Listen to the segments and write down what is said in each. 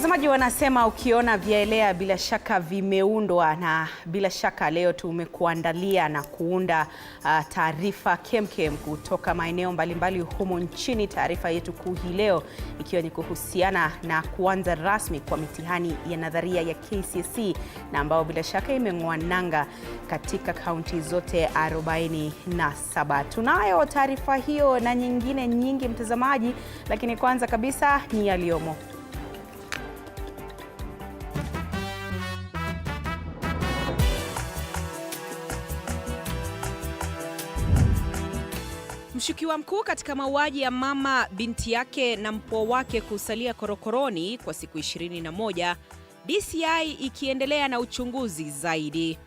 Mtazamaji, wanasema ukiona vyaelea bila shaka vimeundwa, na bila shaka leo tumekuandalia na kuunda taarifa kemkem kutoka maeneo mbalimbali humo nchini. Taarifa yetu kuu hii leo ikiwa ni kuhusiana na kuanza rasmi kwa mitihani ya nadharia ya KCSE, na ambao bila shaka imeng'oa nanga katika kaunti zote 47. Tunayo taarifa hiyo na nyingine nyingi mtazamaji, lakini kwanza kabisa ni yaliyomo. Mshukiwa mkuu katika mauaji ya mama, binti yake na mpwa wake kusalia korokoroni kwa siku 21, DCI ikiendelea na uchunguzi zaidi.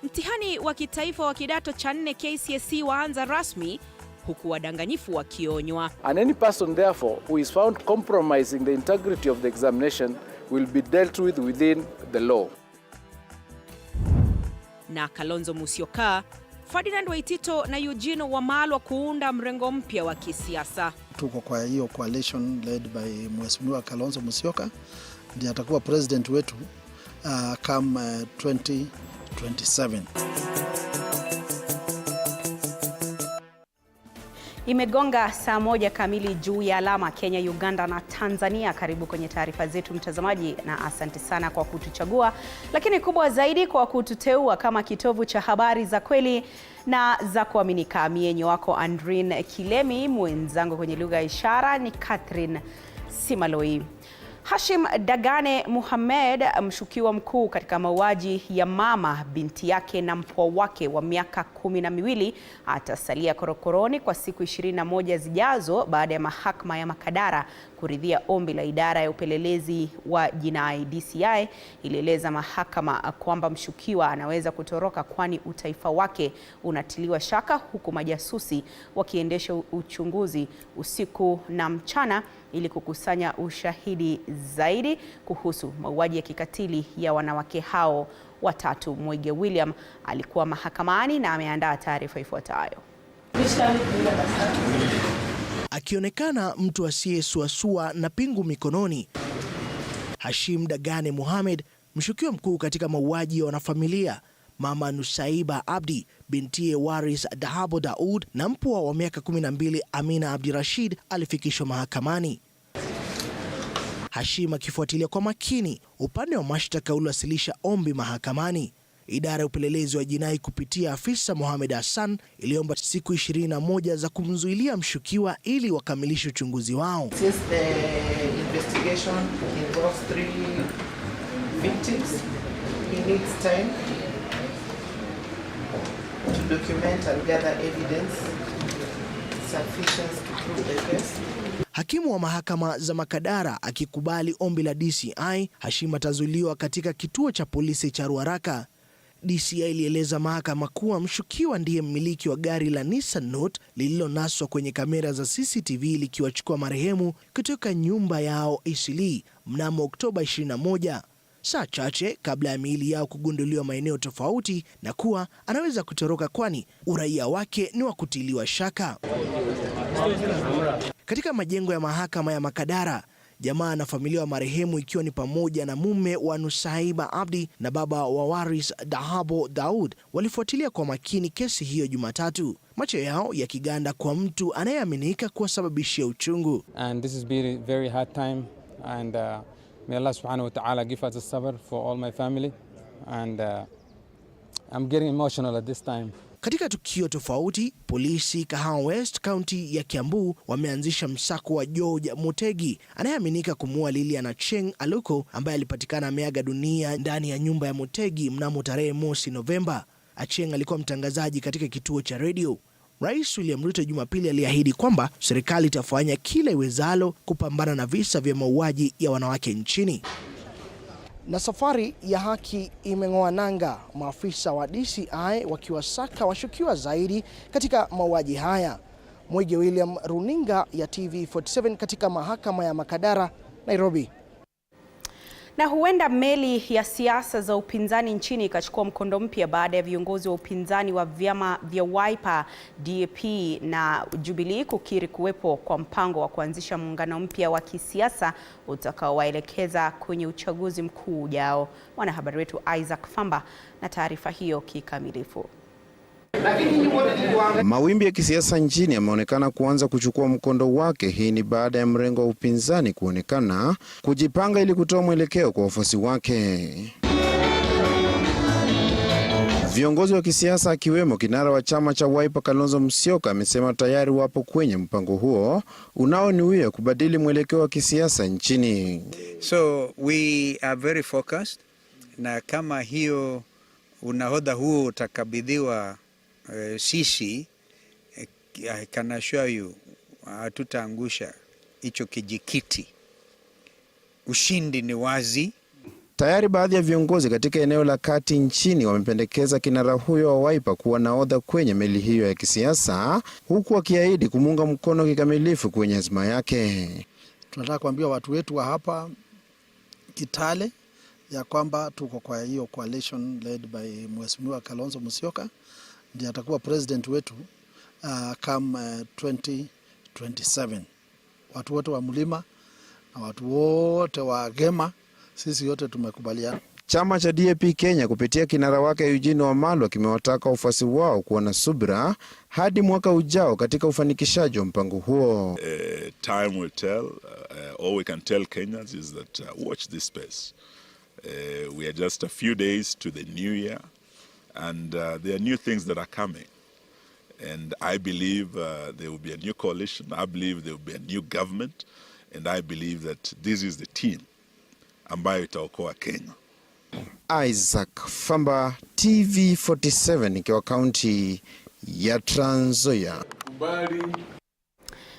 Mtihani wa kitaifa wa kidato cha 4 KCSE waanza rasmi, huku wadanganyifu wakionywa. And any person therefore who is found compromising the integrity of the examination will be dealt with within the law. Na Kalonzo Musyoka, Ferdinand Waitito na Eugene Wamalwa kuunda mrengo mpya wa kisiasa. Tuko kwa hiyo coalition led by Mheshimiwa Kalonzo Musyoka, ndiye atakuwa president wetu come 2027. Imegonga saa moja kamili juu ya alama. Kenya, Uganda na Tanzania. Karibu kwenye taarifa zetu mtazamaji, na asante sana kwa kutuchagua, lakini kubwa zaidi kwa kututeua kama kitovu cha habari za kweli na za kuaminika. Mienyo wako Andrin Kilemi, mwenzangu kwenye lugha ya ishara ni Catherine Simaloi. Hashim Dagane Mohamed, mshukiwa mkuu katika mauaji ya mama, binti yake na mpwa wake wa miaka 12, atasalia korokoroni kwa siku 21 zijazo baada ya mahakama ya Makadara kuridhia ombi la idara ya upelelezi wa jinai. DCI ilieleza mahakama kwamba mshukiwa anaweza kutoroka kwani utaifa wake unatiliwa shaka, huku majasusi wakiendesha uchunguzi usiku na mchana ili kukusanya ushahidi zaidi kuhusu mauaji ya kikatili ya wanawake hao watatu. Mwege William alikuwa mahakamani na ameandaa taarifa ifuatayo. Akionekana mtu asiyesuasua na pingu mikononi, Hashim Dagane Mohamed, mshukiwa mkuu katika mauaji ya wanafamilia mama Nusaiba Abdi, bintiye Waris Dahabo Daud na mpwa wa miaka 12 Amina Abdirashid, alifikishwa mahakamani. Hashim akifuatilia kwa makini upande wa mashtaka uliwasilisha ombi mahakamani. Idara ya upelelezi wa jinai kupitia afisa Mohamed Hassan iliomba siku 21 za kumzuilia mshukiwa ili wakamilishe uchunguzi wao. Since the investigation involves 3 victims, he needs time to document and gather evidence sufficient to prove the case. Hakimu wa mahakama za Makadara akikubali ombi la DCI, Hashim atazuiliwa katika kituo cha polisi cha Ruaraka. DCI ilieleza mahakama kuwa mshukiwa ndiye mmiliki wa gari la Nissan Note lililonaswa kwenye kamera za CCTV likiwachukua marehemu kutoka nyumba yao Eastleigh mnamo Oktoba 21, saa chache kabla ya miili yao kugunduliwa maeneo tofauti, na kuwa anaweza kutoroka kwani uraia wake ni wa kutiliwa shaka. Katika majengo ya mahakama ya Makadara, jamaa na familia wa marehemu ikiwa ni pamoja na mume wa Nusaiba Abdi na baba wa Waris Dahabo Daud walifuatilia kwa makini kesi hiyo Jumatatu, macho yao yakiganda kwa mtu anayeaminika kuwasababishia uchungu. And this has been a very hard time, and may Allah subhanahu wa ta'ala give us a sabr for all my family, and I'm getting emotional at this time. Katika tukio tofauti, polisi Kahawa West, kaunti ya Kiambu, wameanzisha msako wa George Mutegi anayeaminika kumuua Lilian Acheng Aluko ambaye alipatikana ameaga dunia ndani ya nyumba ya Mutegi mnamo tarehe 1 Novemba. Acheng alikuwa mtangazaji katika kituo cha radio. Rais William Ruto Jumapili aliahidi kwamba serikali itafanya kila iwezalo kupambana na visa vya mauaji ya wanawake nchini. Na safari ya haki imeng'oa nanga, maafisa wa DCI wakiwasaka washukiwa zaidi katika mauaji haya. Mwege William, runinga ya TV47 katika mahakama ya Makadara, Nairobi. Na huenda meli ya siasa za upinzani nchini ikachukua mkondo mpya baada ya viongozi wa upinzani wa vyama vya Wiper, DAP na Jubilee kukiri kuwepo kwa mpango wa kuanzisha muungano mpya wa kisiasa utakaowaelekeza kwenye uchaguzi mkuu ujao. Mwanahabari wetu Isaac Famba na taarifa hiyo kikamilifu. Mawimbi ya kisiasa nchini yameonekana kuanza kuchukua mkondo wake. Hii ni baada ya mrengo wa upinzani kuonekana kujipanga ili kutoa mwelekeo kwa wafuasi wake. Viongozi wa kisiasa akiwemo kinara wa chama cha Wiper Kalonzo Musyoka amesema tayari wapo kwenye mpango huo unaonuia kubadili mwelekeo wa kisiasa nchini. So we are very focused, na kama hiyo unahodha huo utakabidhiwa sisi, I can assure you hatutaangusha hicho kijikiti. Ushindi ni wazi. Tayari baadhi ya viongozi katika eneo la kati nchini wamependekeza kinara huyo wa Wiper kuwa nahodha kwenye meli hiyo ya kisiasa, huku wakiahidi kumunga mkono kikamilifu kwenye azma yake. Tunataka kuambia watu wetu wa hapa Kitale ya kwamba tuko kwa hiyo coalition led by Mheshimiwa Kalonzo Musyoka, ndiye atakuwa president wetu come 2027. Watu wote wa mlima na watu wote wa Gema, sisi yote tumekubaliana. Chama cha DAP Kenya kupitia kinara wake Eugene Wamalwa kimewataka wafuasi wao kuwa na subira hadi mwaka ujao katika ufanikishaji wa mpango huo. Time will tell. All we can tell Kenyans is that watch this space. We are just a few days to the new year, and there are new things that are coming. And I believe there will be a new coalition. I believe there will be a new government. And I believe that this is the team ambayo itaokoa Kenya. Isaac Famba, TV47, nikiwa kaunti ya Trans Nzoia.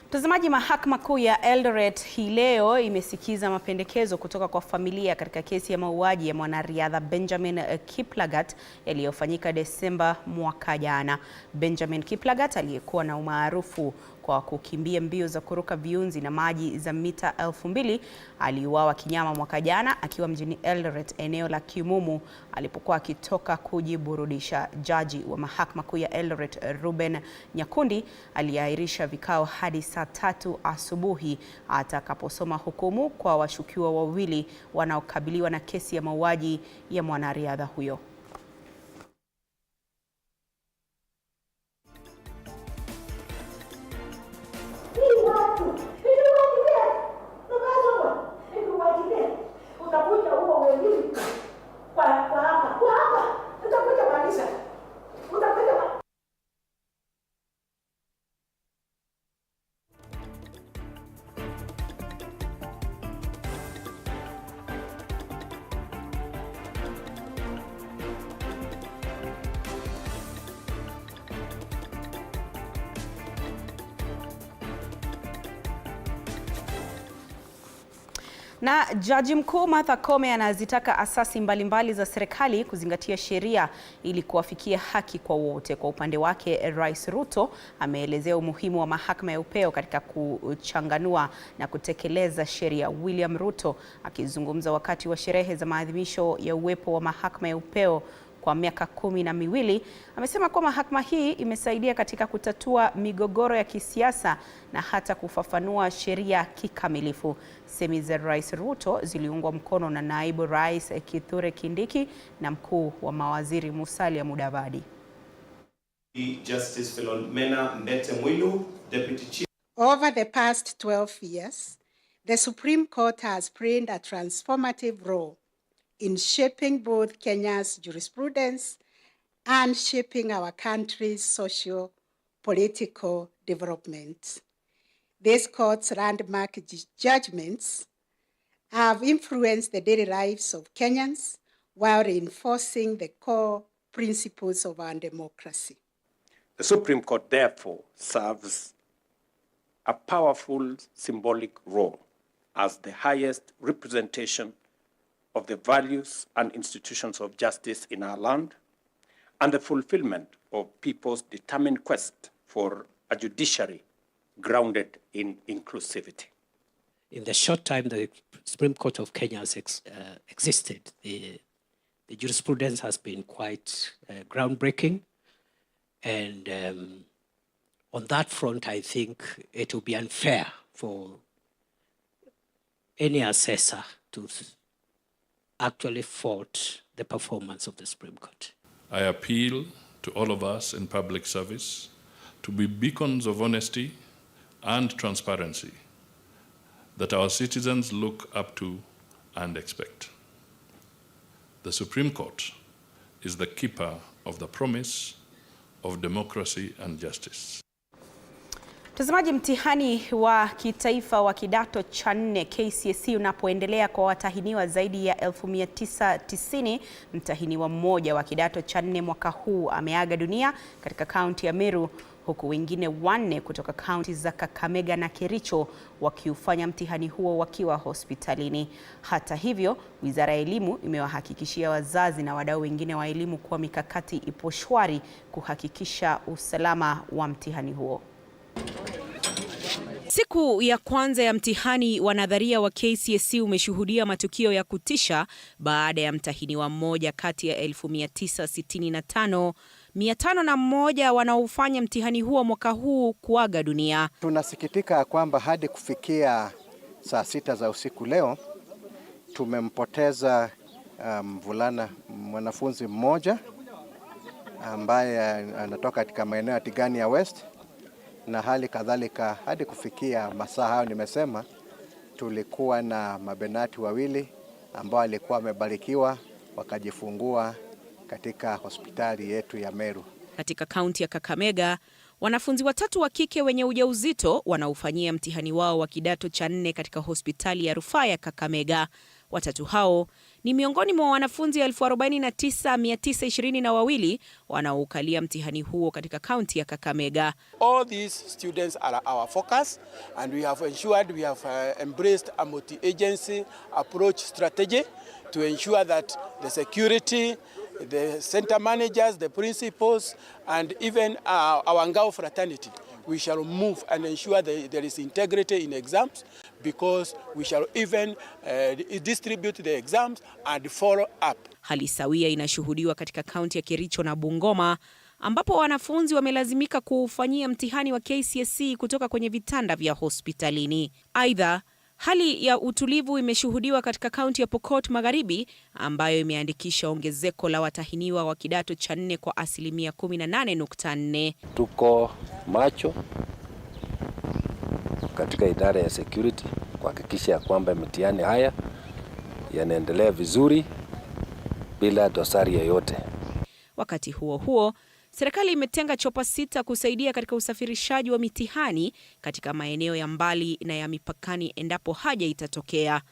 Mtazamaji, mahakama kuu ya Eldoret hii leo imesikiza mapendekezo kutoka kwa familia katika kesi ya mauaji ya mwanariadha Benjamin Kiplagat yaliyofanyika Desemba mwaka jana. Benjamin Kiplagat aliyekuwa na umaarufu kwa kukimbia mbio za kuruka viunzi na maji za mita 2000 aliuawa kinyama mwaka jana akiwa mjini Eldoret, eneo la Kimumu, alipokuwa akitoka kujiburudisha. Jaji wa mahakama kuu ya Eldoret Ruben Nyakundi aliahirisha vikao hadi saa 3 asubuhi atakaposoma hukumu kwa washukiwa wawili wanaokabiliwa na kesi ya mauaji ya mwanariadha huyo. Na Jaji Mkuu Martha Koome anazitaka asasi mbalimbali za serikali kuzingatia sheria ili kuwafikia haki kwa wote. Kwa upande wake, Rais Ruto ameelezea umuhimu wa mahakama ya Upeo katika kuchanganua na kutekeleza sheria. William Ruto akizungumza wakati wa sherehe za maadhimisho ya uwepo wa mahakama ya Upeo kwa miaka 12, amesema kuwa mahakama hii imesaidia katika kutatua migogoro ya kisiasa na hata kufafanua sheria kikamilifu. Semi za Rais Ruto ziliungwa mkono na Naibu Rais Kithure Kindiki na mkuu wa mawaziri Musalia Mudavadi. Justice Philomena Mbete Mwilu, Deputy Chief. Over the past 12 years, the Supreme Court has played a transformative role in shaping both Kenya's jurisprudence and shaping our country's socio-political development. This court's landmark judgments have influenced the daily lives of Kenyans while reinforcing the core principles of our democracy. The Supreme Court, therefore, serves a powerful symbolic role as the highest representation of the values and institutions of justice in our land and the fulfillment of people's determined quest for a judiciary grounded in inclusivity. in the short time the Supreme Court of Kenya has existed, the jurisprudence has been quite groundbreaking. And on that front, I think it will be unfair for any assessor to actually fault the performance of the Supreme Court. I appeal to all of us in public service to be beacons of honesty and transparency that our citizens look up to and expect. The Supreme Court is the keeper of the promise of democracy and justice. Mtazamaji, mtihani wa kitaifa wa kidato cha 4 KCSE unapoendelea kwa watahiniwa zaidi ya 1990, mtahiniwa mmoja wa kidato cha 4 mwaka huu ameaga dunia katika kaunti ya Meru, huku wengine 4 kutoka kaunti za Kakamega na Kericho wakiufanya mtihani huo wakiwa hospitalini. Hata hivyo, Wizara ya Elimu imewahakikishia wazazi na wadau wengine wa elimu kuwa mikakati ipo shwari kuhakikisha usalama wa mtihani huo. Siku ya kwanza ya mtihani wa nadharia wa KCSE umeshuhudia matukio ya kutisha baada ya mtahiniwa mmoja kati ya 1965 501 wanaofanya mtihani huo mwaka huu kuaga dunia. Tunasikitika kwamba hadi kufikia saa 6 za usiku leo tumempoteza mwanafunzi mmoja ambaye anatoka katika maeneo ya Tigania West, na hali kadhalika hadi kufikia masaa hayo nimesema tulikuwa na mabenati wawili ambao walikuwa wamebarikiwa wakajifungua katika hospitali yetu ya Meru. Katika kaunti ya Kakamega, wanafunzi 3 wa kike wenye ujauzito wanaofanyia mtihani wao wa kidato cha 4 katika hospitali ya rufaa ya Kakamega. Watatu hao ni miongoni mwa wanafunzi 49,922 wanaokalia mtihani huo katika kaunti ya Kakamega. All these students are our focus, and we have ensured we have embraced a multi-agency approach strategy to ensure that the security, the center managers, the principals, and even our Ngao fraternity, we shall move and ensure that there is integrity in exams, because we shall even distribute the exams and follow up. Hali sawia inashuhudiwa katika kaunti ya Kericho na Bungoma, ambapo wanafunzi wamelazimika kuufanyia mtihani wa KCSE kutoka kwenye vitanda vya hospitalini. Aidha, hali ya utulivu imeshuhudiwa katika kaunti ya Pokot Magharibi, ambayo imeandikisha ongezeko la watahiniwa wa kidato cha 4 kwa 18.4. Tuko macho katika idara ya security kuhakikisha ya kwamba mitihani haya yanaendelea vizuri bila dosari yoyote. Wakati huo huo, serikali imetenga chopa 6 kusaidia katika usafirishaji wa mitihani katika maeneo ya mbali na ya mipakani endapo haja itatokea.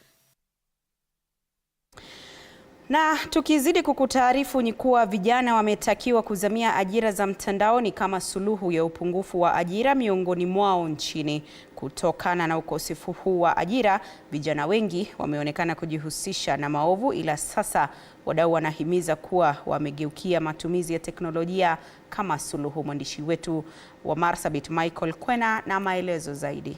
Na tukizidi kukutaarifu ni kuwa vijana wametakiwa kuzamia ajira za mtandaoni kama suluhu ya upungufu wa ajira miongoni mwao nchini. Kutokana na ukosefu huu wa ajira, vijana wengi wameonekana kujihusisha na maovu, ila sasa wadau wanahimiza kuwa wamegeukia matumizi ya teknolojia kama suluhu. Mwandishi wetu wa Marsabit Michael Kwena na maelezo zaidi.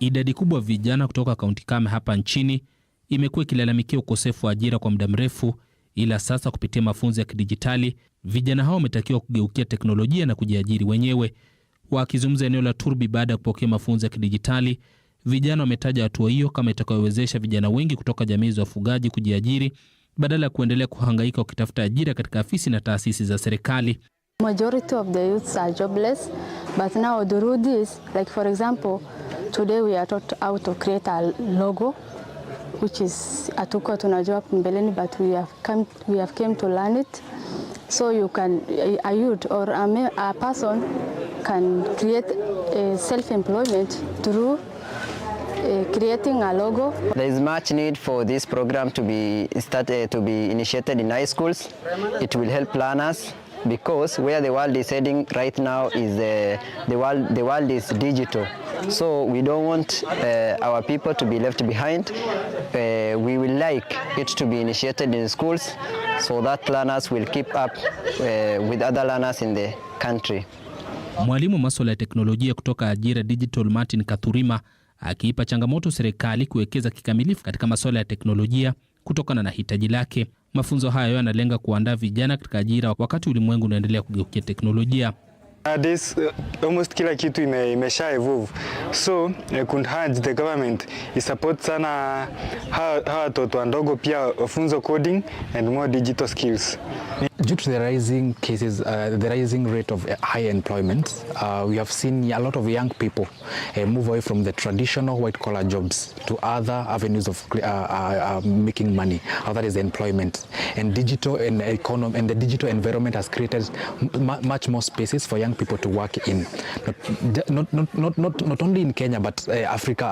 Idadi kubwa vijana kutoka kaunti kame hapa nchini imekuwa ikilalamikia ukosefu wa ajira kwa muda mrefu, ila sasa kupitia mafunzo ya kidijitali vijana hao wametakiwa kugeukia teknolojia na kujiajiri wenyewe. Wakizungumza eneo la Turbi baada ya kupokea mafunzo ya kidijitali, vijana wametaja hatua hiyo kama itakayowezesha vijana wengi kutoka jamii za wafugaji kujiajiri badala ya kuendelea kuhangaika wakitafuta ajira katika afisi na taasisi za serikali. Majority of the youths are jobless, but now through this, like for example, today we are taught how to create a logo, which is atuko tunajua mbeleni, but we have came to learn it. So you can, a youth or a person can create self-employment through creating a logo. There is much need for this program to be initiated in high schools. It will help learners, because where the world is heading right now is the world is digital. So we don't want our people to be left behind. We will like it to be initiated in schools so that learners will keep up with other learners in the country. Mwalimu masuala ya teknolojia kutoka Ajira Digital Martin Kathurima akiipa changamoto serikali kuwekeza kikamilifu katika masuala ya teknolojia kutokana na hitaji lake. Mafunzo hayo yanalenga kuandaa vijana katika ajira wakati ulimwengu unaendelea kugeukia teknolojia. Almost kila kitu imesha evolve. So could urge the government support sana hawa watoto wadogo pia wafunzo coding and more digital skills. Due to the rising cases, the rising rate of high employment, we have seen a lot of young people move away from the traditional white-collar jobs to other avenues of making money. That is employment. And digital and economy and the digital environment has created much more spaces for young people to work in, not only in Kenya but Africa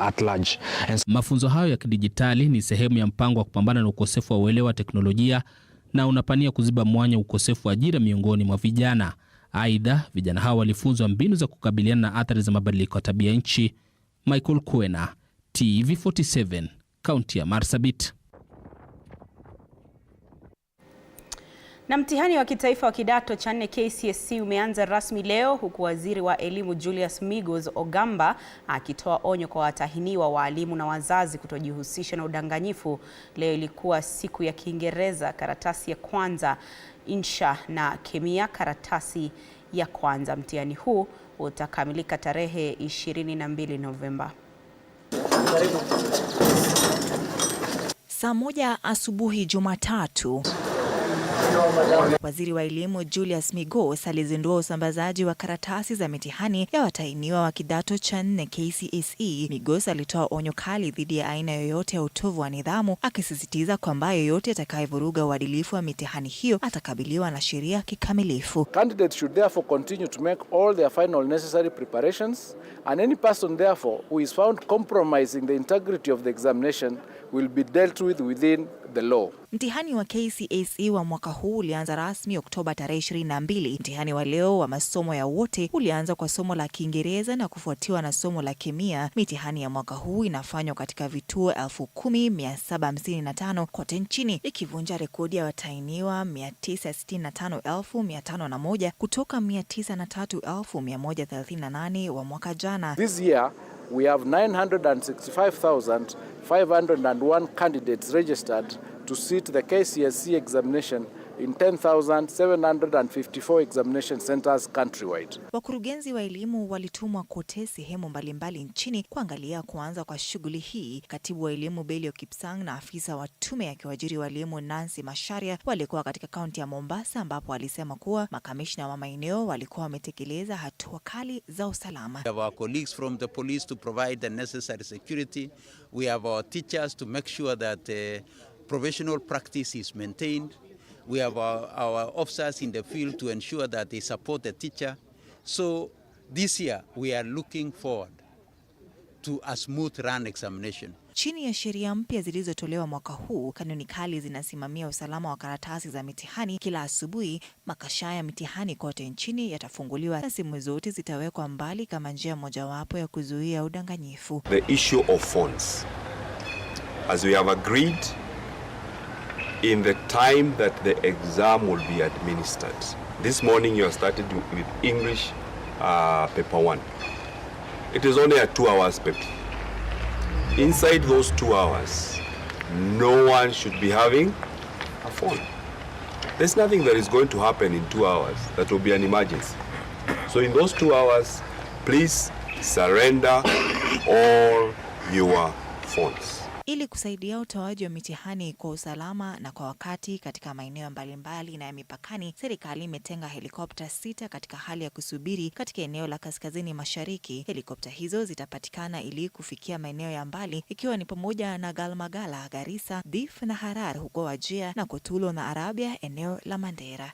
at large. And mafunzo hayo ya kidijitali ni sehemu ya mpango wa kupambana na ukosefu wa uelewa wa teknolojia na unapania kuziba mwanya ukosefu wa ajira miongoni mwa vijana. Aidha, vijana hao walifunzwa mbinu za kukabiliana na athari za mabadiliko ya tabia nchi. Michael Kwena, TV47, kaunti ya Marsabit. Na mtihani wa kitaifa wa kidato cha 4 KCSE umeanza rasmi leo, huku waziri wa elimu Julius Migos Ogamba akitoa onyo kwa watahiniwa, walimu na wazazi kutojihusisha na udanganyifu. Leo ilikuwa siku ya Kiingereza, karatasi ya kwanza, insha na kemia karatasi ya kwanza. Mtihani huu utakamilika tarehe 22 Novemba. Saa moja asubuhi Jumatatu, waziri wa elimu Julius Migos alizindua usambazaji wa karatasi za mitihani ya watahiniwa wa kidato cha 4 KCSE. Migos alitoa onyo kali dhidi ya aina yoyote ya utovu wa nidhamu, akisisitiza kwamba yoyote atakayevuruga uadilifu wa mitihani hiyo atakabiliwa na sheria kikamilifu. Candidates should therefore continue to make all their final necessary preparations, and any person therefore who is found compromising the integrity of the examination will be dealt with within the law. Mtihani wa KCSE wa mwaka huu ulianza rasmi Oktoba tarehe 22. Mtihani wa leo wa masomo ya wote ulianza kwa somo la Kiingereza na kufuatiwa na somo la kemia. Mitihani ya mwaka huu inafanywa katika vituo 10,755 kote nchini, ikivunja rekodi ya watahiniwa 965,501 kutoka 903,138 wa mwaka jana. This year we have 965,501 candidates registered to sit the KCSE examination in 10,754 examination centers countrywide. Wakurugenzi wa elimu walitumwa kote sehemu mbalimbali nchini kuangalia kuanza kwa shughuli hii. Katibu wa elimu Belio Kipsang na afisa wa tume ya kiwajiri wa elimu Nancy Masharia walikuwa katika kaunti ya Mombasa, ambapo walisema kuwa makamishna wa maeneo walikuwa wametekeleza hatua kali za usalama. We have our colleagues from the police to provide the necessary security. We have our teachers to make sure that professional practice is maintained. We have our officers in the field to ensure that they support the teacher. So this year we are looking forward to a smooth run examination. Chini ya sheria mpya zilizotolewa mwaka huu, kanuni kali zinasimamia usalama wa karatasi za mitihani. Kila asubuhi, makasha ya mitihani kote nchini yatafunguliwa na simu zote zitawekwa mbali kama njia mojawapo ya kuzuia udanganyifu. The issue of phones, as we have agreed, in the time that the exam will be administered. This morning you have started with English paper 1. It is only a 2 hours paper. Inside those 2 hours, no one should be having a phone. There's nothing that is going to happen in 2 hours that will be an emergency. So in those 2 hours, please surrender all your phones. Ili kusaidia utoaji wa mitihani kwa usalama na kwa wakati katika maeneo mbalimbali na ya mipakani, serikali imetenga helikopta 6 katika hali ya kusubiri katika eneo la kaskazini mashariki. Helikopta hizo zitapatikana ili kufikia maeneo ya mbali, ikiwa ni pamoja na Galmagala, Garissa, Dif na Harar huko Wajir, na Kotulo na Arabia eneo la Mandera.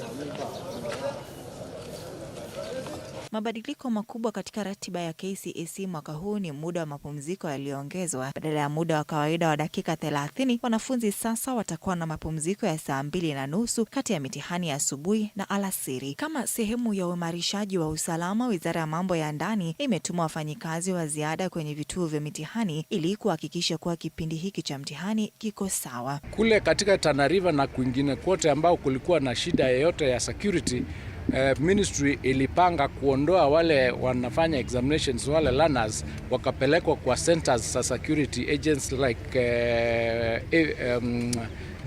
Mabadiliko makubwa katika ratiba ya KCSE mwaka huu ni muda wa mapumziko yaliyoongezwa. Badala ya muda wa kawaida wa dakika 30, wanafunzi sasa watakuwa na mapumziko ya saa 2.5 kati ya mitihani ya asubuhi na alasiri. Kama sehemu ya uimarishaji wa usalama, Wizara ya Mambo ya Ndani imetuma wafanyikazi wa ziada kwenye vituo vya mitihani ili kuhakikisha kuwa kipindi hiki cha mtihani kiko sawa. Kule katika Tana River na kwingine kote ambao kulikuwa na shida yoyote ya security, ministry ilipanga kuondoa wale wanafanya examinations, wale learners wakapelekwa kwa centers za security agents like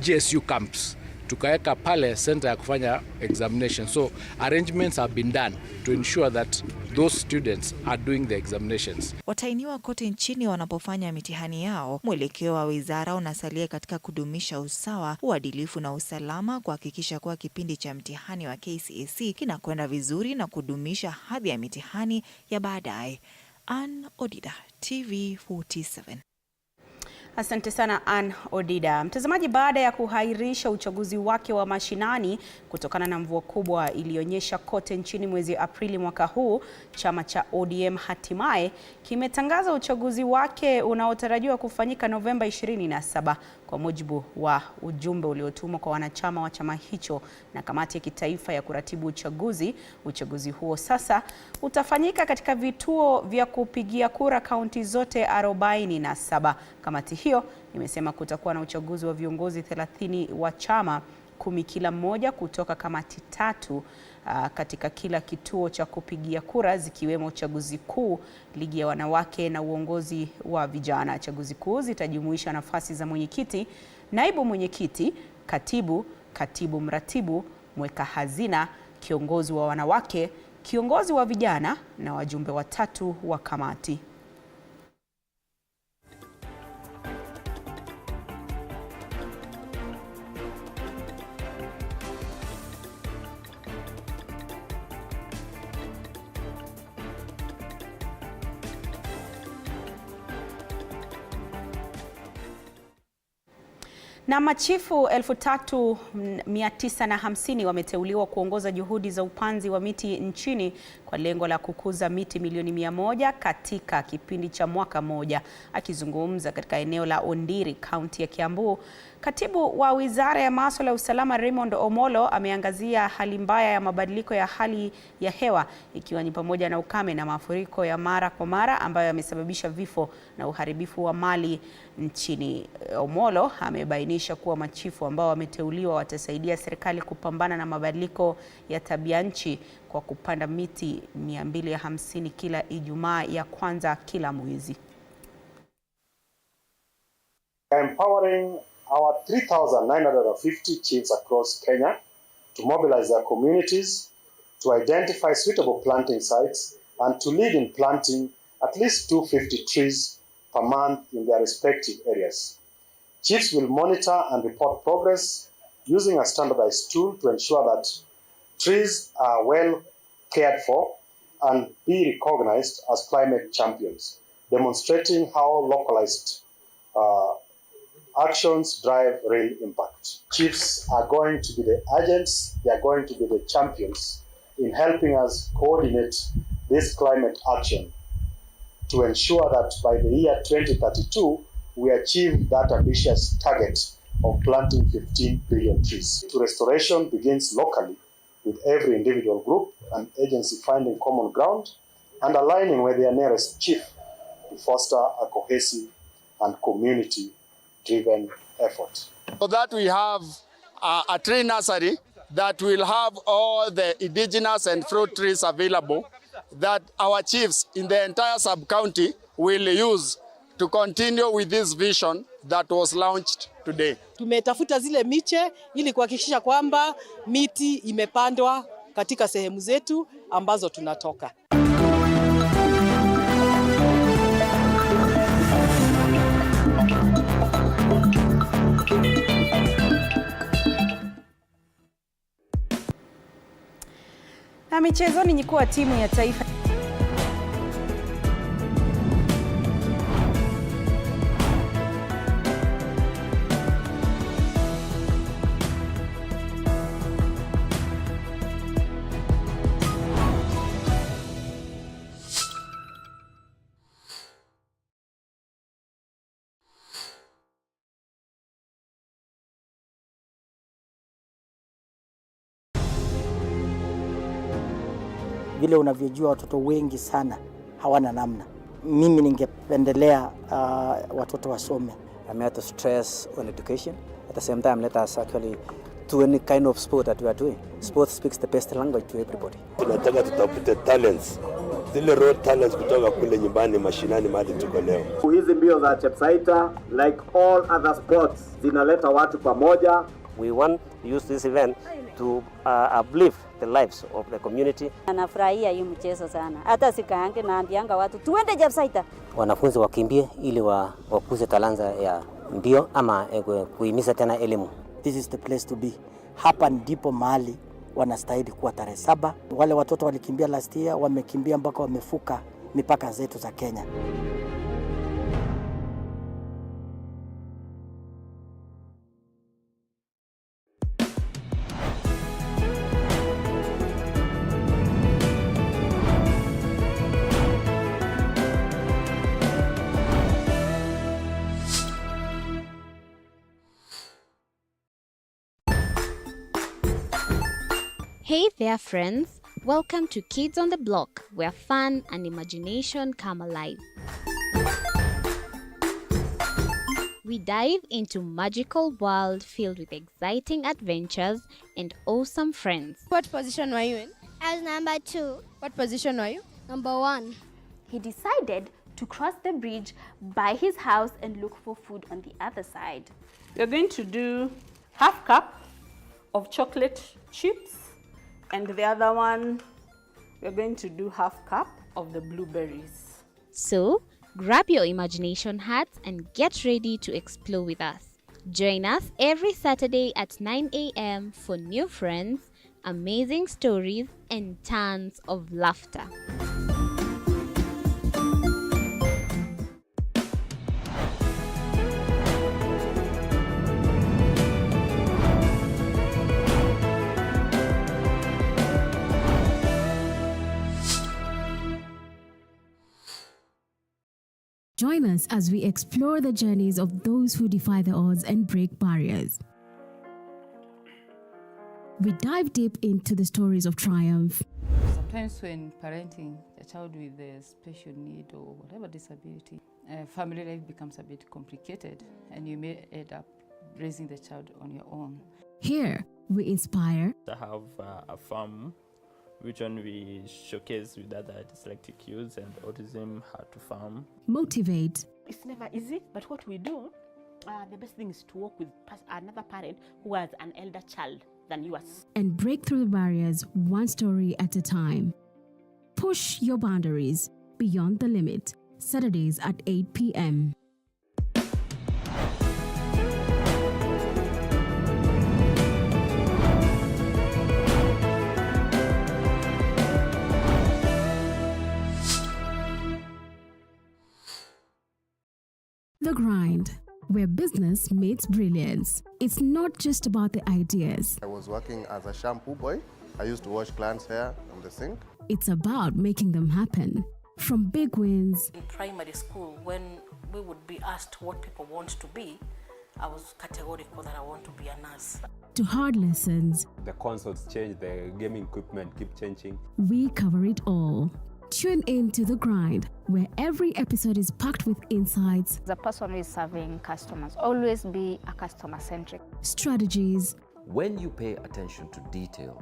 GSU camps. Tukaweka pale center ya kufanya examination. So arrangements have been done to ensure that those students are doing the examinations. Watainiwa kote nchini wanapofanya mitihani yao, mwelekeo wa wizara unasalia katika kudumisha usawa, uadilifu na usalama, kuhakikisha kuwa kipindi cha mtihani wa KCSE kinakwenda vizuri na kudumisha hadhi ya mitihani ya baadaye. Ann Odida, TV47. Asante sana Ann Odida. Mtazamaji, baada ya kuhairisha uchaguzi wake wa mashinani kutokana na mvua kubwa ilionyesha kote nchini mwezi Aprili mwaka huu, chama cha ODM hatimaye kimetangaza uchaguzi wake unaotarajiwa kufanyika Novemba 27. Kwa mujibu wa ujumbe uliotumwa kwa wanachama wa chama hicho na kamati ya kitaifa ya kuratibu uchaguzi, uchaguzi huo sasa utafanyika katika vituo vya kupigia kura kaunti zote 47. Kamati hiyo imesema kutakuwa na uchaguzi wa viongozi 30 wa chama, 10 kila mmoja kutoka kamati 3 katika kila kituo cha kupigia kura, zikiwemo uchaguzi kuu, ligi ya wanawake na uongozi wa vijana. Chaguzi kuu zitajumuisha nafasi za mwenyekiti, naibu mwenyekiti, katibu mratibu, mweka hazina, kiongozi wa wanawake, kiongozi wa vijana na wajumbe 3 wa kamati. Na machifu 3950 wameteuliwa kuongoza juhudi za upanzi wa miti nchini kwa lengo la kukuza miti milioni 100 katika kipindi cha mwaka mmoja. Akizungumza katika eneo la Ondiri, kaunti ya Kiambu, katibu wa Wizara ya Masuala ya Usalama Raymond Omolo ameangazia hali mbaya ya mabadiliko ya hali ya hewa, ikiwa ni pamoja na ukame na mafuriko ya mara kwa mara ambayo yamesababisha vifo na uharibifu wa mali nchini. Omolo amebainisha kuwa machifu ambao wameteuliwa watasaidia serikali kupambana na mabadiliko ya tabia nchi kwa kupanda miti 250 kila Ijumaa ya kwanza kila mwezi. Empowering our 3,950 chiefs across Kenya to mobilize their communities, to identify suitable planting sites, and to lead in planting at least 250 trees per month in their respective areas. Chiefs will monitor and report progress using a standardized tool to ensure that trees are well cared for and be recognized as climate champions, demonstrating how localized actions drive real impact. Chiefs are going to be the agents, they are going to be the champions in helping us coordinate this climate action to ensure that by the year 2032, we achieve that ambitious target of planting 15 billion trees. Restoration begins locally, with every individual group and agency finding common ground and aligning with their nearest chief to foster a cohesive and community-driven effort. So that we have a tree nursery that will have all the indigenous and fruit trees available that our chiefs in the entire sub-county will use to continue with this vision that was launched today. Tumetafuta zile miche ili kuhakikisha kwamba miti imepandwa katika sehemu zetu ambazo tunatoka. Na michezoni ni kuwa timu ya taifa vile unavyojua watoto wengi sana hawana namna. Mimi ningependelea watoto wasome. I'm here to stress on education. At the same time, let us actually to any kind of sport that we are doing. Sport speaks the best language to everybody. Tunataka tutafute talents, zile raw talents kutoka kule nyumbani mashinani mahali tuko leo. Hizi mbio za Chepsaita, like all other sports, zinaleta watu pamoja. We want to use this event to uplift the lives of the community. Anafurahia hii mchezo sana. Hata sikaange na ambianga watu tuende Chepsaita. Wanafunzi wakimbie ili wakuze talanta ya mbio ama kuhimiza tena elimu. This is the place to be. Hapa ndipo mahali wanastahili kuwa tarehe 7. Wale watoto walikimbia last year, wamekimbia mpaka wamefuka mipaka zetu za Kenya. Hey there friends, welcome to Kids on the Block, where fun and imagination come alive. We dive into magical world filled with exciting adventures and awesome friends. What position were you in? I was number 2. What position were you? Number 1. He decided to cross the bridge by his house and look for food on the other side. We're going to do half cup of chocolate chips, and the other one, we're going to do half cup of the blueberries. So, grab your imagination hats and get ready to explore with us. Join us every Saturday at 9 a.m. for new friends, amazing stories, and tons of laughter. Join us as we explore the journeys of those who defy the odds and break barriers. We dive deep into the stories of triumph. Sometimes when parenting a child with a special need or whatever disability, family life becomes a bit complicated and you may end up raising the child on your own. Here, we inspire. I have a farm which one we showcase with other dyslexic youths and autism, how to farm. Motivate. It's never easy, but what we do, the best thing is to work with another parent who has an elder child than yours. And break through the barriers one story at a time. Push your boundaries beyond the limit. Saturdays at 8 p.m. The Grind, where business meets brilliance. It's not just about the ideas. I was working as a shampoo boy. I used to wash clients' hair on the sink. It's about making them happen. From big wins. In primary school, when we would be asked what people want to be, I was categorical that I want to be a nurse. To hard lessons. The consoles change, the gaming equipment keep changing. We cover it all. Tune in to The Grind, where every episode is packed with insights. The person who is serving customers, always be a customer-centric. Strategies. When you pay attention to detail,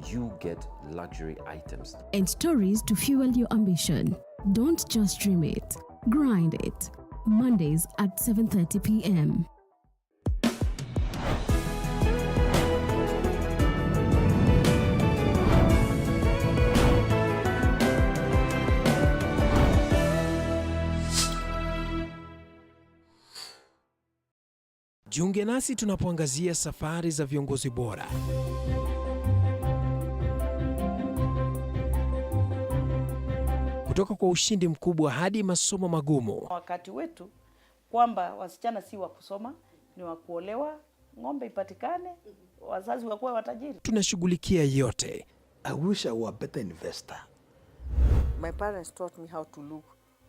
you get luxury items. And stories to fuel your ambition. Don't just dream it, grind it. Mondays at 7:30 p.m. Jiunge nasi tunapoangazia safari za viongozi bora. Kutoka kwa ushindi mkubwa hadi masomo magumu. Wakati wetu kwamba wasichana si wa kusoma, ni wa kuolewa, ng'ombe ipatikane, wazazi wakuwa watajiri. Tunashughulikia yote. I wish I were a better investor. My parents taught me how to look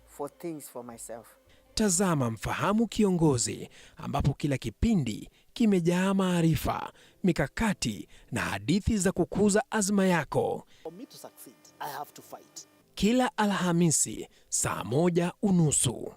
for things for myself. Tazama Mfahamu Kiongozi, ambapo kila kipindi kimejaa maarifa, mikakati na hadithi za kukuza azma yako. For me to succeed, I have to fight. Kila Alhamisi saa 1:30.